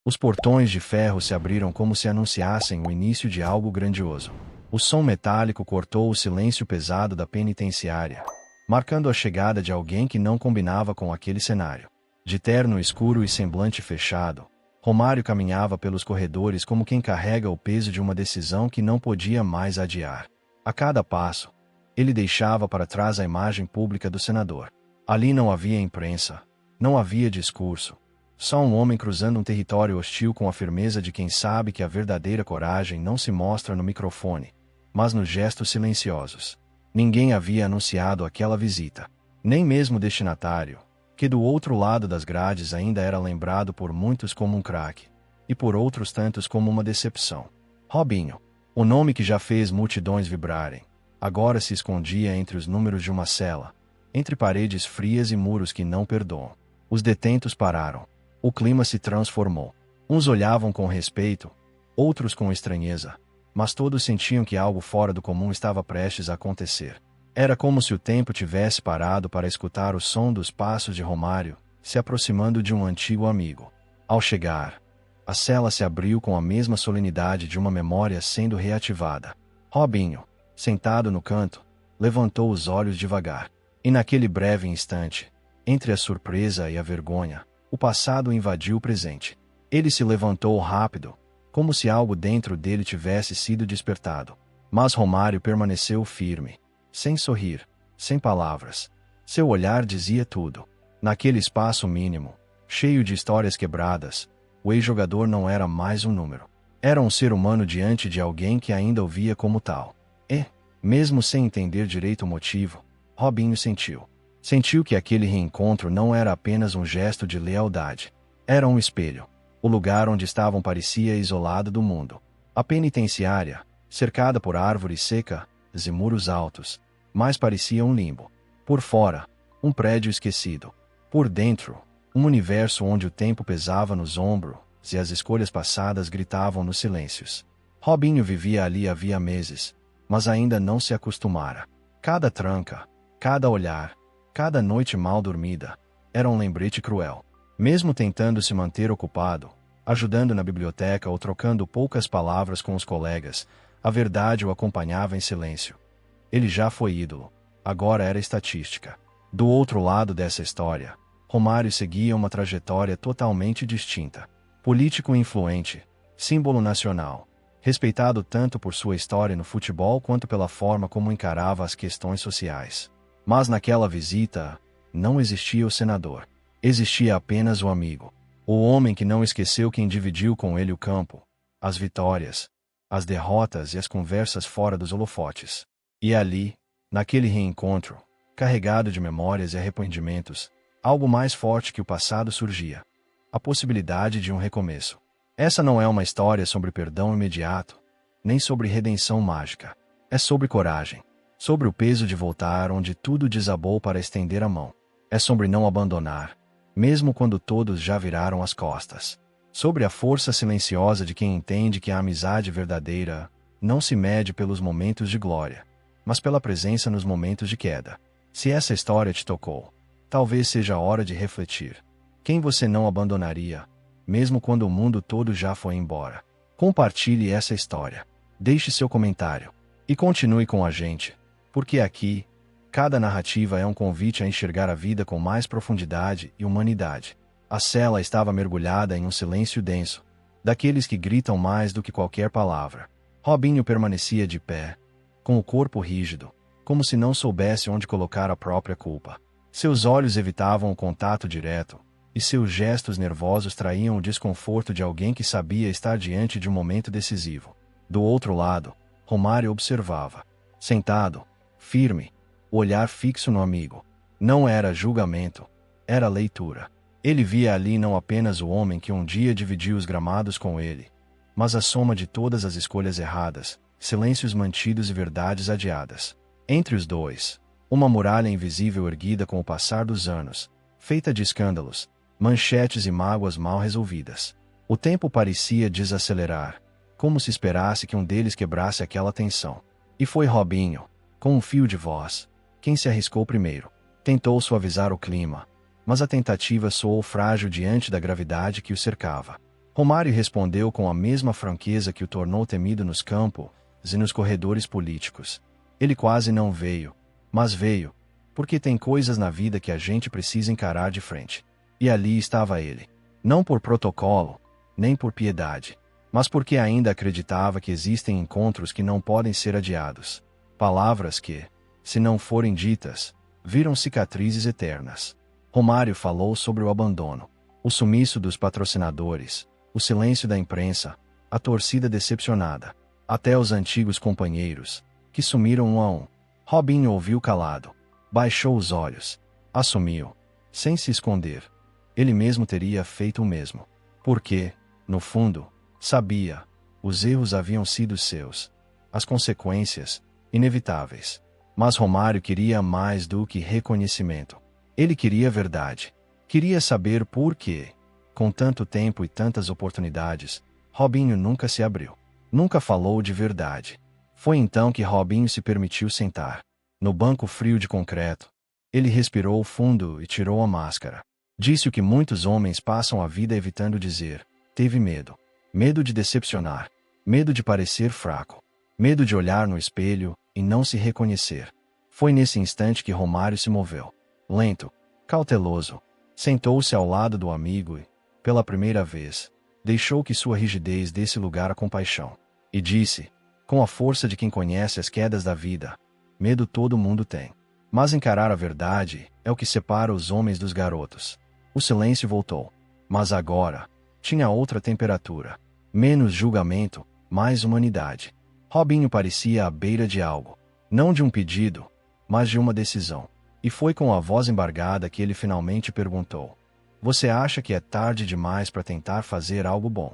Os portões de ferro se abriram como se anunciassem o início de algo grandioso. O som metálico cortou o silêncio pesado da penitenciária, marcando a chegada de alguém que não combinava com aquele cenário. De terno escuro e semblante fechado, Romário caminhava pelos corredores como quem carrega o peso de uma decisão que não podia mais adiar. A cada passo, ele deixava para trás a imagem pública do senador. Ali não havia imprensa, não havia discurso. Só um homem cruzando um território hostil com a firmeza de quem sabe que a verdadeira coragem não se mostra no microfone, mas nos gestos silenciosos. Ninguém havia anunciado aquela visita. Nem mesmo o destinatário, que do outro lado das grades ainda era lembrado por muitos como um craque, e por outros tantos como uma decepção. Robinho, o nome que já fez multidões vibrarem, agora se escondia entre os números de uma cela, entre paredes frias e muros que não perdoam. Os detentos pararam. O clima se transformou. Uns olhavam com respeito, outros com estranheza, mas todos sentiam que algo fora do comum estava prestes a acontecer. Era como se o tempo tivesse parado para escutar o som dos passos de Romário, se aproximando de um antigo amigo. Ao chegar, a cela se abriu com a mesma solenidade de uma memória sendo reativada. Robinho, sentado no canto, levantou os olhos devagar. E naquele breve instante, entre a surpresa e a vergonha, o passado invadiu o presente. Ele se levantou rápido, como se algo dentro dele tivesse sido despertado. Mas Romário permaneceu firme, sem sorrir, sem palavras. Seu olhar dizia tudo. Naquele espaço mínimo, cheio de histórias quebradas, o ex-jogador não era mais um número. Era um ser humano diante de alguém que ainda o via como tal. E, mesmo sem entender direito o motivo, Robinho sentiu. Sentiu que aquele reencontro não era apenas um gesto de lealdade. Era um espelho. O lugar onde estavam parecia isolado do mundo. A penitenciária, cercada por árvores secas e muros altos, mais parecia um limbo. Por fora, um prédio esquecido. Por dentro, um universo onde o tempo pesava nos ombros e as escolhas passadas gritavam nos silêncios. Robinho vivia ali havia meses, mas ainda não se acostumara. Cada tranca, cada olhar, cada noite mal dormida, era um lembrete cruel. Mesmo tentando se manter ocupado, ajudando na biblioteca ou trocando poucas palavras com os colegas, a verdade o acompanhava em silêncio. Ele já foi ídolo, agora era estatística. Do outro lado dessa história, Romário seguia uma trajetória totalmente distinta. Político influente, símbolo nacional, respeitado tanto por sua história no futebol quanto pela forma como encarava as questões sociais. Mas naquela visita, não existia o senador. Existia apenas o amigo. O homem que não esqueceu quem dividiu com ele o campo, as vitórias, as derrotas e as conversas fora dos holofotes. E ali, naquele reencontro, carregado de memórias e arrependimentos, algo mais forte que o passado surgia. A possibilidade de um recomeço. Essa não é uma história sobre perdão imediato, nem sobre redenção mágica. É sobre coragem. Sobre o peso de voltar onde tudo desabou para estender a mão. É sobre não abandonar, mesmo quando todos já viraram as costas. Sobre a força silenciosa de quem entende que a amizade verdadeira não se mede pelos momentos de glória, mas pela presença nos momentos de queda. Se essa história te tocou, talvez seja a hora de refletir. Quem você não abandonaria, mesmo quando o mundo todo já foi embora? Compartilhe essa história. Deixe seu comentário. E continue com a gente. Porque aqui, cada narrativa é um convite a enxergar a vida com mais profundidade e humanidade. A cela estava mergulhada em um silêncio denso, daqueles que gritam mais do que qualquer palavra. Robinho permanecia de pé, com o corpo rígido, como se não soubesse onde colocar a própria culpa. Seus olhos evitavam o contato direto, e seus gestos nervosos traíam o desconforto de alguém que sabia estar diante de um momento decisivo. Do outro lado, Romário observava, sentado, firme, o olhar fixo no amigo. Não era julgamento, era leitura. Ele via ali não apenas o homem que um dia dividiu os gramados com ele, mas a soma de todas as escolhas erradas, silêncios mantidos e verdades adiadas. Entre os dois, uma muralha invisível erguida com o passar dos anos, feita de escândalos, manchetes e mágoas mal resolvidas. O tempo parecia desacelerar, como se esperasse que um deles quebrasse aquela tensão. E foi Robinho, com um fio de voz, quem se arriscou primeiro. Tentou suavizar o clima, mas a tentativa soou frágil diante da gravidade que o cercava. Romário respondeu com a mesma franqueza que o tornou temido nos campos e nos corredores políticos. Ele quase não veio, mas veio, porque tem coisas na vida que a gente precisa encarar de frente. E ali estava ele. Não por protocolo, nem por piedade, mas porque ainda acreditava que existem encontros que não podem ser adiados. Palavras que, se não forem ditas, viram cicatrizes eternas. Romário falou sobre o abandono, o sumiço dos patrocinadores, o silêncio da imprensa, a torcida decepcionada, até os antigos companheiros, que sumiram um a um. Robinho ouviu calado, baixou os olhos, assumiu, sem se esconder. Ele mesmo teria feito o mesmo. Porque, no fundo, sabia, os erros haviam sido seus. As consequências, inevitáveis. Mas Romário queria mais do que reconhecimento. Ele queria verdade. Queria saber por quê. Com tanto tempo e tantas oportunidades, Robinho nunca se abriu. Nunca falou de verdade. Foi então que Robinho se permitiu sentar. No banco frio de concreto. Ele respirou fundo e tirou a máscara. Disse o que muitos homens passam a vida evitando dizer. Teve medo. Medo de decepcionar. Medo de parecer fraco. Medo de olhar no espelho e não se reconhecer. Foi nesse instante que Romário se moveu. Lento, cauteloso. Sentou-se ao lado do amigo e, pela primeira vez, deixou que sua rigidez desse lugar à compaixão. E disse, com a força de quem conhece as quedas da vida: medo todo mundo tem. Mas encarar a verdade é o que separa os homens dos garotos. O silêncio voltou. Mas agora, tinha outra temperatura. Menos julgamento, mais humanidade. Robinho parecia à beira de algo. Não de um pedido, mas de uma decisão. E foi com a voz embargada que ele finalmente perguntou: você acha que é tarde demais para tentar fazer algo bom?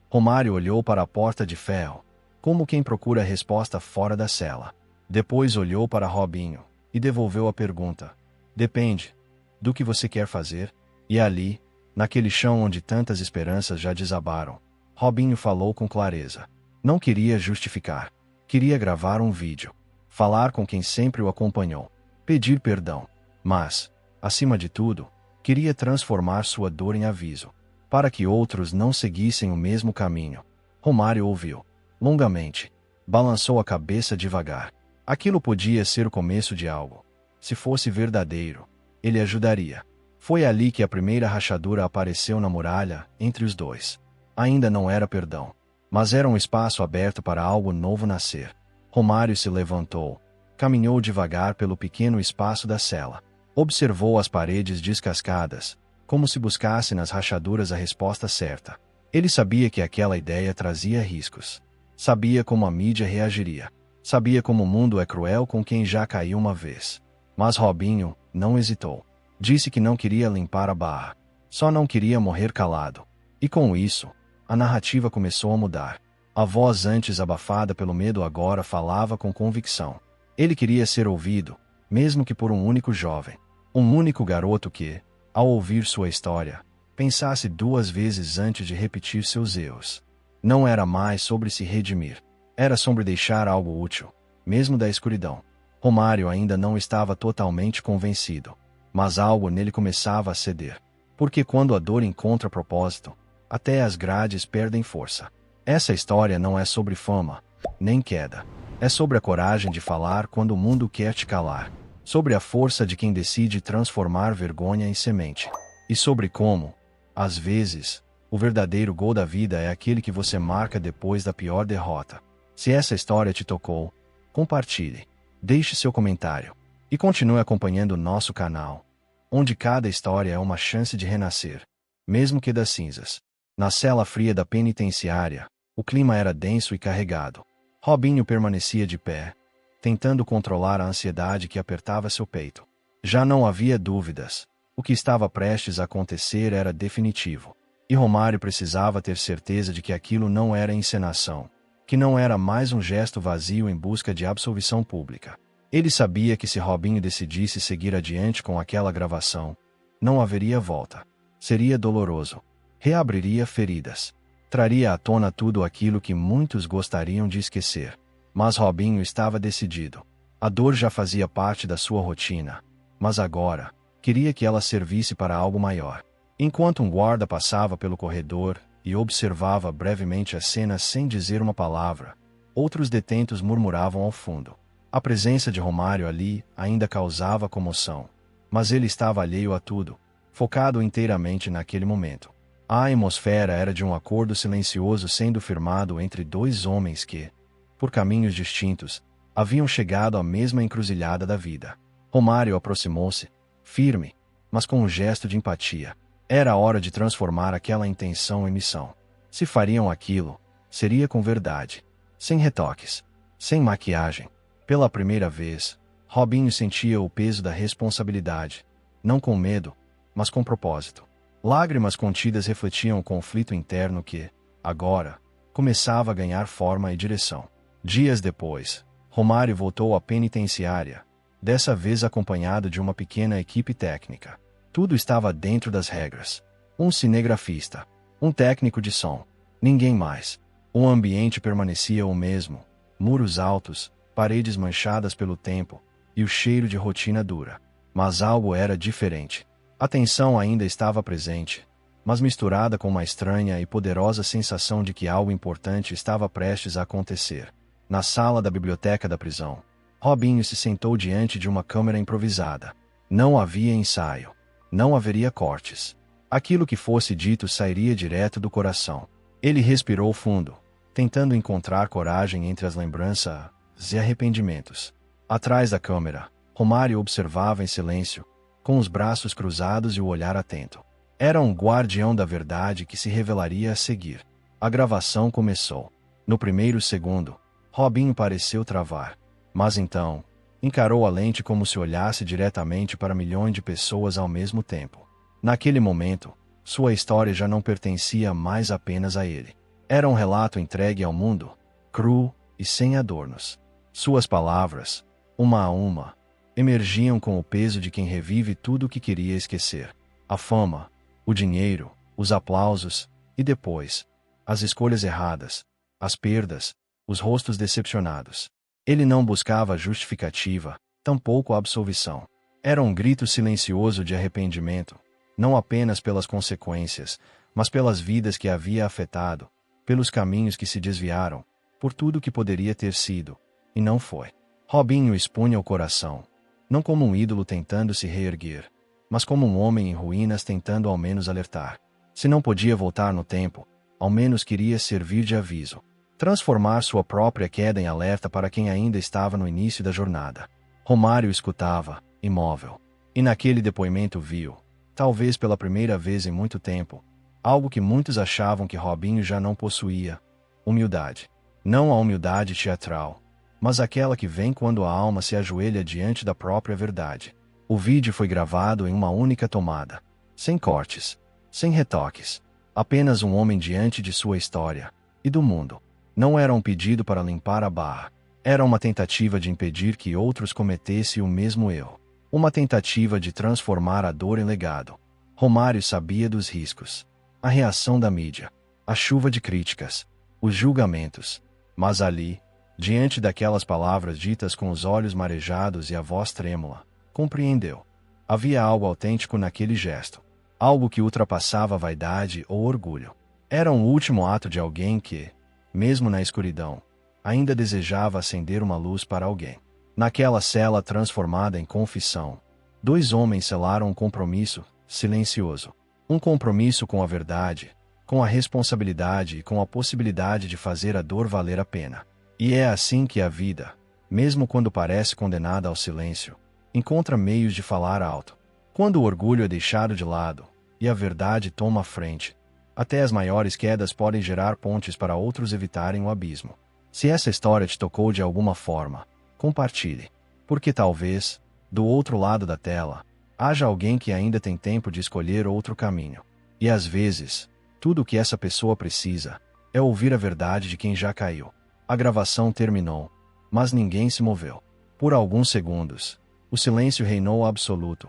Romário olhou para a porta de ferro, como quem procura a resposta fora da cela. Depois olhou para Robinho e devolveu a pergunta: depende do que você quer fazer. E ali, naquele chão onde tantas esperanças já desabaram, Robinho falou com clareza. Não queria justificar. Queria gravar um vídeo. Falar com quem sempre o acompanhou. Pedir perdão. Mas, acima de tudo, queria transformar sua dor em aviso, para que outros não seguissem o mesmo caminho. Romário ouviu longamente. Balançou a cabeça devagar. Aquilo podia ser o começo de algo. Se fosse verdadeiro, ele ajudaria. Foi ali que a primeira rachadura apareceu na muralha, entre os dois. Ainda não era perdão, mas era um espaço aberto para algo novo nascer. Romário se levantou. Caminhou devagar pelo pequeno espaço da cela. Observou as paredes descascadas, como se buscasse nas rachaduras a resposta certa. Ele sabia que aquela ideia trazia riscos. Sabia como a mídia reagiria. Sabia como o mundo é cruel com quem já caiu uma vez. Mas Robinho não hesitou. Disse que não queria limpar a barra. Só não queria morrer calado. E com isso, a narrativa começou a mudar. A voz antes abafada pelo medo agora falava com convicção. Ele queria ser ouvido, mesmo que por um único jovem. Um único garoto que, ao ouvir sua história, pensasse duas vezes antes de repetir seus erros. Não era mais sobre se redimir. Era sobre deixar algo útil, mesmo da escuridão. Romário ainda não estava totalmente convencido. Mas algo nele começava a ceder. Porque quando a dor encontra propósito, até as grades perdem força. Essa história não é sobre fama, nem queda. É sobre a coragem de falar quando o mundo quer te calar. Sobre a força de quem decide transformar vergonha em semente. E sobre como, às vezes, o verdadeiro gol da vida é aquele que você marca depois da pior derrota. Se essa história te tocou, compartilhe. Deixe seu comentário. E continue acompanhando o nosso canal, onde cada história é uma chance de renascer, mesmo que das cinzas. Na cela fria da penitenciária, o clima era denso e carregado. Robinho permanecia de pé, tentando controlar a ansiedade que apertava seu peito. Já não havia dúvidas. O que estava prestes a acontecer era definitivo. E Romário precisava ter certeza de que aquilo não era encenação, que não era mais um gesto vazio em busca de absolvição pública. Ele sabia que se Robinho decidisse seguir adiante com aquela gravação, não haveria volta. Seria doloroso. Reabriria feridas. Traria à tona tudo aquilo que muitos gostariam de esquecer. Mas Robinho estava decidido. A dor já fazia parte da sua rotina. Mas agora, queria que ela servisse para algo maior. Enquanto um guarda passava pelo corredor e observava brevemente a cena sem dizer uma palavra. Outros detentos murmuravam ao fundo. A presença de Romário ali ainda causava comoção. Mas ele estava alheio a tudo, focado inteiramente naquele momento. A atmosfera era de um acordo silencioso sendo firmado entre dois homens que, por caminhos distintos, haviam chegado à mesma encruzilhada da vida. Romário aproximou-se, firme, mas com um gesto de empatia. Era hora de transformar aquela intenção em missão. Se fariam aquilo, seria com verdade, sem retoques, sem maquiagem. Pela primeira vez, Robinho sentia o peso da responsabilidade, não com medo, mas com propósito. Lágrimas contidas refletiam o conflito interno que, agora, começava a ganhar forma e direção. Dias depois, Romário voltou à penitenciária, dessa vez acompanhado de uma pequena equipe técnica. Tudo estava dentro das regras. Um cinegrafista, um técnico de som, ninguém mais. O ambiente permanecia o mesmo, muros altos, paredes manchadas pelo tempo, e o cheiro de rotina dura. Mas algo era diferente. A tensão ainda estava presente, mas misturada com uma estranha e poderosa sensação de que algo importante estava prestes a acontecer. Na sala da biblioteca da prisão, Robinho se sentou diante de uma câmera improvisada. Não havia ensaio. Não haveria cortes. Aquilo que fosse dito sairia direto do coração. Ele respirou fundo, tentando encontrar coragem entre as lembranças e arrependimentos. Atrás da câmera, Romário observava em silêncio, com os braços cruzados e o olhar atento. Era um guardião da verdade que se revelaria a seguir. A gravação começou. No primeiro segundo, Robinho pareceu travar. Mas então, encarou a lente como se olhasse diretamente para milhões de pessoas ao mesmo tempo. Naquele momento, sua história já não pertencia mais apenas a ele. Era um relato entregue ao mundo, cru e sem adornos. Suas palavras, uma a uma, emergiam com o peso de quem revive tudo o que queria esquecer. A fama, o dinheiro, os aplausos, e depois, as escolhas erradas, as perdas, os rostos decepcionados. Ele não buscava justificativa, tampouco absolvição. Era um grito silencioso de arrependimento, não apenas pelas consequências, mas pelas vidas que havia afetado, pelos caminhos que se desviaram, por tudo que poderia ter sido, e não foi. Robinho expunha o coração, não como um ídolo tentando se reerguer, mas como um homem em ruínas tentando ao menos alertar. Se não podia voltar no tempo, ao menos queria servir de aviso. Transformar sua própria queda em alerta para quem ainda estava no início da jornada. Romário escutava, imóvel. E naquele depoimento viu, talvez pela primeira vez em muito tempo, algo que muitos achavam que Robinho já não possuía: humildade. Não a humildade teatral, mas aquela que vem quando a alma se ajoelha diante da própria verdade. O vídeo foi gravado em uma única tomada, sem cortes, sem retoques. Apenas um homem diante de sua história e do mundo. Não era um pedido para limpar a barra. Era uma tentativa de impedir que outros cometessem o mesmo erro. Uma tentativa de transformar a dor em legado. Romário sabia dos riscos. A reação da mídia, a chuva de críticas, os julgamentos. Mas ali, diante daquelas palavras ditas com os olhos marejados e a voz trêmula, compreendeu. Havia algo autêntico naquele gesto. Algo que ultrapassava a vaidade ou orgulho. Era um último ato de alguém que, mesmo na escuridão, ainda desejava acender uma luz para alguém. Naquela cela transformada em confissão, dois homens selaram um compromisso silencioso. Um compromisso com a verdade, com a responsabilidade e com a possibilidade de fazer a dor valer a pena. E é assim que a vida, mesmo quando parece condenada ao silêncio, encontra meios de falar alto. Quando o orgulho é deixado de lado, e a verdade toma a frente, até as maiores quedas podem gerar pontes para outros evitarem o abismo. Se essa história te tocou de alguma forma, compartilhe. Porque talvez, do outro lado da tela, haja alguém que ainda tem tempo de escolher outro caminho. E às vezes, tudo o que essa pessoa precisa é ouvir a verdade de quem já caiu. A gravação terminou, mas ninguém se moveu. Por alguns segundos, o silêncio reinou absoluto,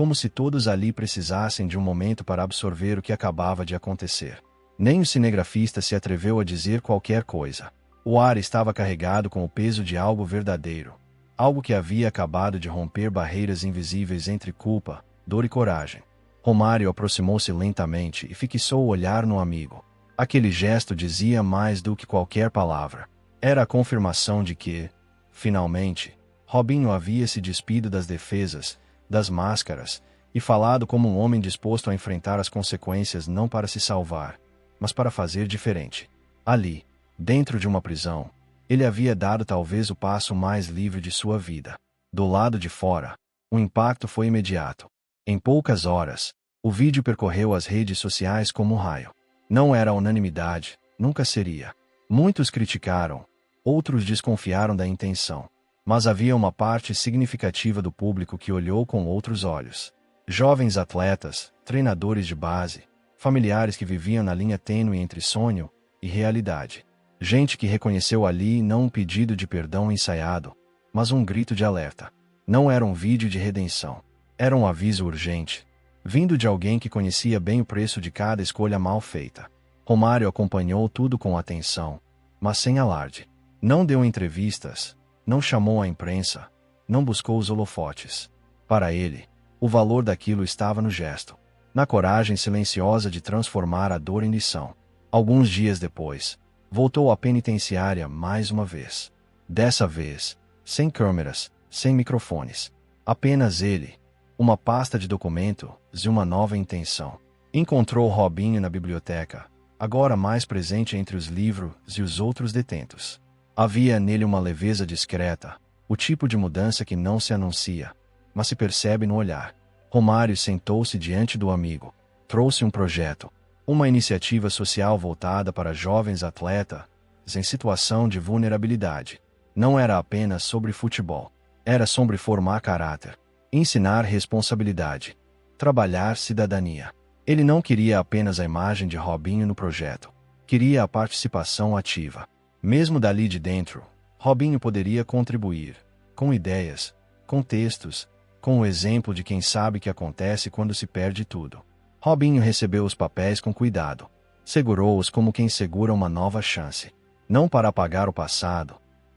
como se todos ali precisassem de um momento para absorver o que acabava de acontecer. Nem o cinegrafista se atreveu a dizer qualquer coisa. O ar estava carregado com o peso de algo verdadeiro, algo que havia acabado de romper barreiras invisíveis entre culpa, dor e coragem. Romário aproximou-se lentamente e fixou o olhar no amigo. Aquele gesto dizia mais do que qualquer palavra. Era a confirmação de que, finalmente, Robinho havia se despido das defesas, das máscaras, e falado como um homem disposto a enfrentar as consequências não para se salvar, mas para fazer diferente. Ali, dentro de uma prisão, ele havia dado talvez o passo mais livre de sua vida. Do lado de fora, o impacto foi imediato. Em poucas horas, o vídeo percorreu as redes sociais como um raio. Não era unanimidade, nunca seria. Muitos criticaram, outros desconfiaram da intenção. Mas havia uma parte significativa do público que olhou com outros olhos. Jovens atletas, treinadores de base, familiares que viviam na linha tênue entre sonho e realidade. Gente que reconheceu ali não um pedido de perdão ensaiado, mas um grito de alerta. Não era um vídeo de redenção. Era um aviso urgente, vindo de alguém que conhecia bem o preço de cada escolha mal feita. Romário acompanhou tudo com atenção, mas sem alarde. Não deu entrevistas, não chamou a imprensa, não buscou os holofotes. Para ele, o valor daquilo estava no gesto, na coragem silenciosa de transformar a dor em lição. Alguns dias depois, voltou à penitenciária mais uma vez. Dessa vez, sem câmeras, sem microfones. Apenas ele, uma pasta de documentos e uma nova intenção. Encontrou Robinho na biblioteca, agora mais presente entre os livros e os outros detentos. Havia nele uma leveza discreta, o tipo de mudança que não se anuncia, mas se percebe no olhar. Romário sentou-se diante do amigo. Trouxe um projeto, uma iniciativa social voltada para jovens atletas em situação de vulnerabilidade. Não era apenas sobre futebol. Era sobre formar caráter, ensinar responsabilidade, trabalhar cidadania. Ele não queria apenas a imagem de Robinho no projeto. Queria a participação ativa. Mesmo dali de dentro, Robinho poderia contribuir, com ideias, com textos, com o exemplo de quem sabe o que acontece quando se perde tudo. Robinho recebeu os papéis com cuidado. Segurou-os como quem segura uma nova chance. Não para apagar o passado,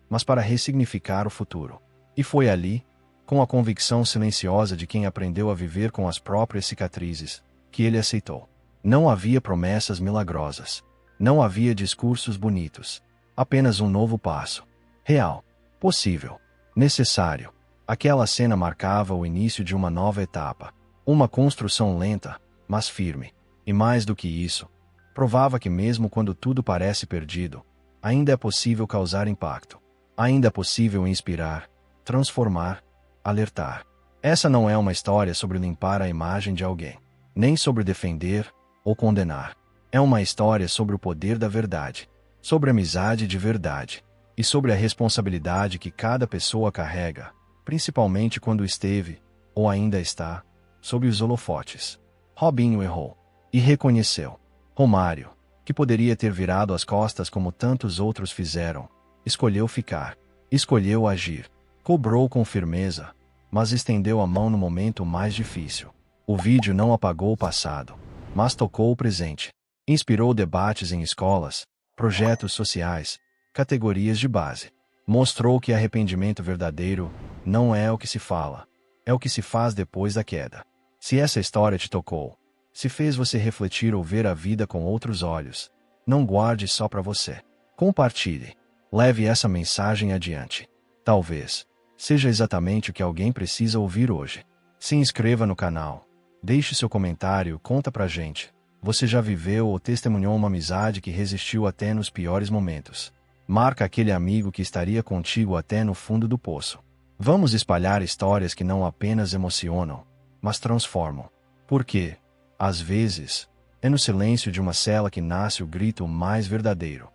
mas para ressignificar o futuro. E foi ali, com a convicção silenciosa de quem aprendeu a viver com as próprias cicatrizes, que ele aceitou. Não havia promessas milagrosas. Não havia discursos bonitos. Apenas um novo passo. Real. Possível. Necessário. Aquela cena marcava o início de uma nova etapa. Uma construção lenta, mas firme. E mais do que isso, provava que mesmo quando tudo parece perdido, ainda é possível causar impacto. Ainda é possível inspirar, transformar, alertar. Essa não é uma história sobre limpar a imagem de alguém, nem sobre defender ou condenar. É uma história sobre o poder da verdade, sobre a amizade de verdade, e sobre a responsabilidade que cada pessoa carrega, principalmente quando esteve, ou ainda está, sob os holofotes. Robinho errou. E reconheceu. Romário, que poderia ter virado as costas como tantos outros fizeram, escolheu ficar. Escolheu agir. Cobrou com firmeza, mas estendeu a mão no momento mais difícil. O vídeo não apagou o passado, mas tocou o presente. Inspirou debates em escolas, projetos sociais, categorias de base. Mostrou que arrependimento verdadeiro não é o que se fala, é o que se faz depois da queda. Se essa história te tocou, se fez você refletir ou ver a vida com outros olhos, não guarde só para você. Compartilhe. Leve essa mensagem adiante. Talvez seja exatamente o que alguém precisa ouvir hoje. Se inscreva no canal. Deixe seu comentário, conta pra gente. Você já viveu ou testemunhou uma amizade que resistiu até nos piores momentos? Marca aquele amigo que estaria contigo até no fundo do poço. Vamos espalhar histórias que não apenas emocionam, mas transformam. Porque, às vezes, é no silêncio de uma cela que nasce o grito mais verdadeiro.